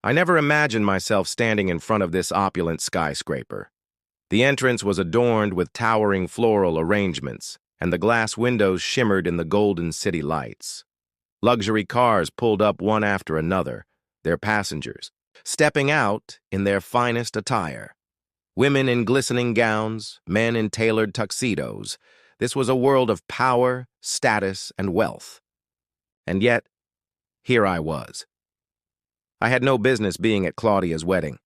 I never imagined myself standing in front of this opulent skyscraper. The entrance was adorned with towering floral arrangements, and the glass windows shimmered in the golden city lights. Luxury cars pulled up one after another, their passengers stepping out in their finest attire. Women in glistening gowns, men in tailored tuxedos. This was a world of power, status, and wealth. And yet, here I was. I had no business being at Claudia's wedding.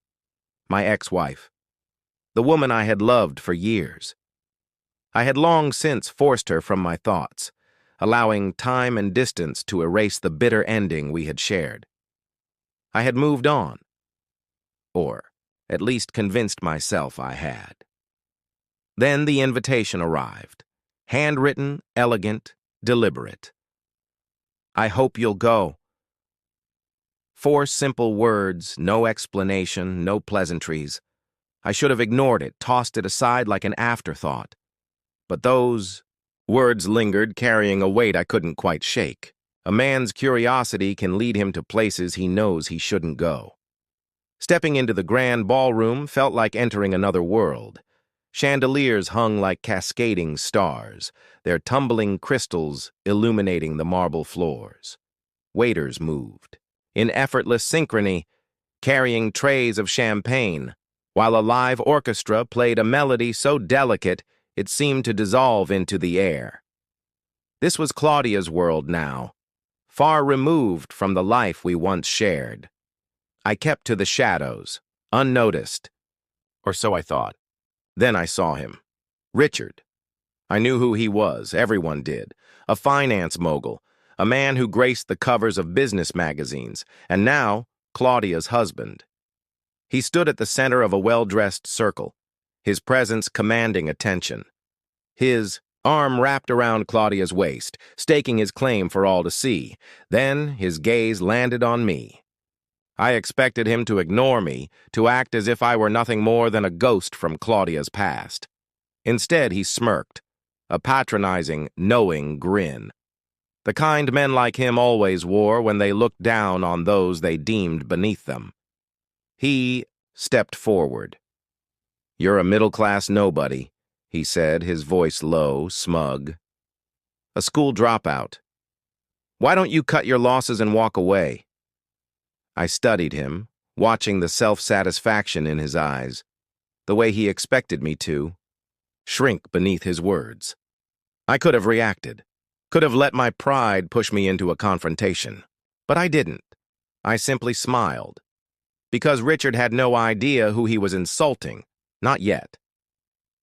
My ex-wife. The woman I had loved for years. I had long since forced her from my thoughts, allowing time and distance to erase the bitter ending we had shared. I had moved on. Or at least convinced myself I had. Then the invitation arrived. Handwritten, elegant, deliberate. I hope you'll go. 4 simple words, no explanation, no pleasantries. I should have ignored it, tossed it aside like an afterthought. But those words lingered, carrying a weight I couldn't quite shake. A man's curiosity can lead him to places he knows he shouldn't go. Stepping into the grand ballroom felt like entering another world. Chandeliers hung like cascading stars, their tumbling crystals illuminating the marble floors. Waiters moved, in effortless synchrony, carrying trays of champagne, while a live orchestra played a melody so delicate it seemed to dissolve into the air. This was Claudia's world now, far removed from the life we once shared. I kept to the shadows, unnoticed, or so I thought. Then I saw him. Richard. I knew who he was, everyone did. A finance mogul, a man who graced the covers of business magazines, and now Claudia's husband. He stood at the center of a well-dressed circle, his presence commanding attention. His arm wrapped around Claudia's waist, staking his claim for all to see. Then his gaze landed on me. I expected him to ignore me, to act as if I were nothing more than a ghost from Claudia's past. Instead, he smirked, a patronizing, knowing grin. The kind men like him always wore when they looked down on those they deemed beneath them. He stepped forward. "You're a middle-class nobody," he said, his voice low, smug. "A school dropout. Why don't you cut your losses and walk away?" I studied him, watching the self-satisfaction in his eyes, the way he expected me to, shrink beneath his words. I could have reacted, could have let my pride push me into a confrontation, but I didn't. I simply smiled, because Richard had no idea who he was insulting, not yet.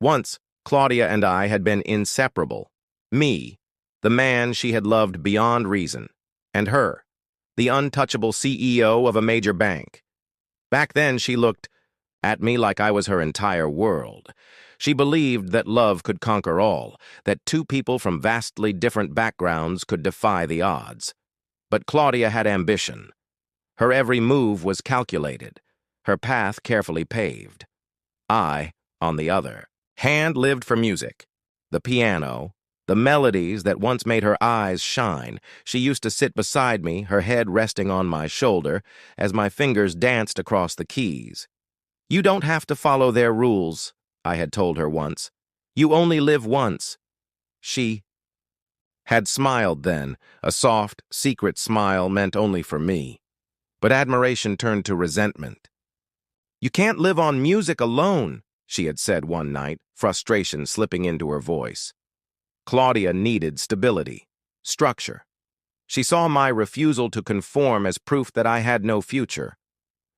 Once, Claudia and I had been inseparable. Me, the man she had loved beyond reason, and her, the untouchable CEO of a major bank. Back then, she looked at me like I was her entire world. She believed that love could conquer all, that 2 people from vastly different backgrounds could defy the odds. But Claudia had ambition. Her every move was calculated, her path carefully paved. I, on the other hand, lived for music, the piano, the melodies that once made her eyes shine. She used to sit beside me, her head resting on my shoulder, as my fingers danced across the keys. "You don't have to follow their rules," I had told her once. "You only live once." She had smiled then, a soft, secret smile meant only for me. But admiration turned to resentment. "You can't live on music alone," she had said one night, frustration slipping into her voice. Claudia needed stability, structure. She saw my refusal to conform as proof that I had no future.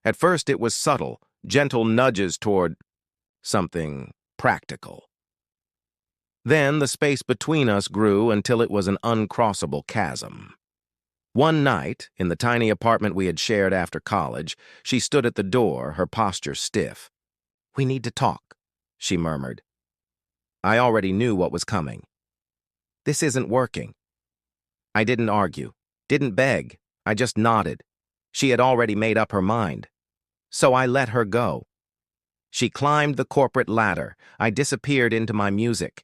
At first it was subtle, gentle nudges toward something practical. Then the space between us grew until it was an uncrossable chasm. One night, in the tiny apartment we had shared after college, she stood at the door, her posture stiff. "We need to talk," she murmured. I already knew what was coming. "This isn't working." I didn't argue, didn't beg, I just nodded. She had already made up her mind. So I let her go. She climbed the corporate ladder. I disappeared into my music.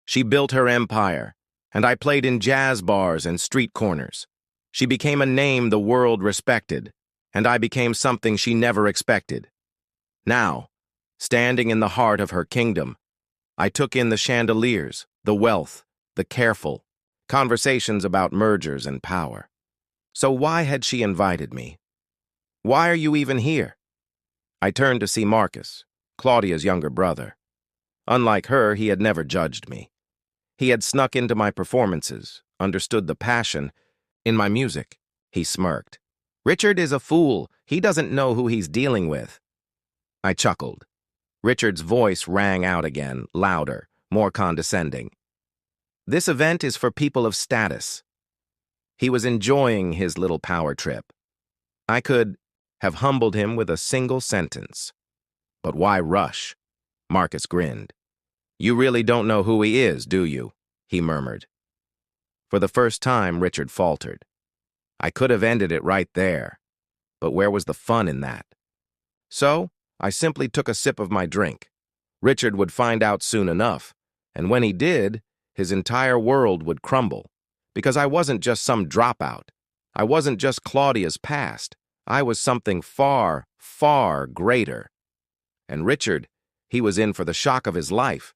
She built her empire, and I played in jazz bars and street corners. She became a name the world respected, and I became something she never expected. Now, standing in the heart of her kingdom, I took in the chandeliers, the wealth, the careful, conversations about mergers and power. So why had she invited me? Why are you even here? I turned to see Marcus, Claudia's younger brother. Unlike her, he had never judged me. He had snuck into my performances, understood the passion in my music. He smirked. Richard is a fool. He doesn't know who he's dealing with. I chuckled. Richard's voice rang out again, louder, more condescending. This event is for people of status. He was enjoying his little power trip. I could have humbled him with a single sentence. But why rush? Marcus grinned. You really don't know who he is, do you? He murmured. For the first time, Richard faltered. I could have ended it right there. But where was the fun in that? So, I simply took a sip of my drink. Richard would find out soon enough, and when he did, his entire world would crumble. Because I wasn't just some dropout. I wasn't just Claudia's past. I was something far, far greater. And Richard, he was in for the shock of his life.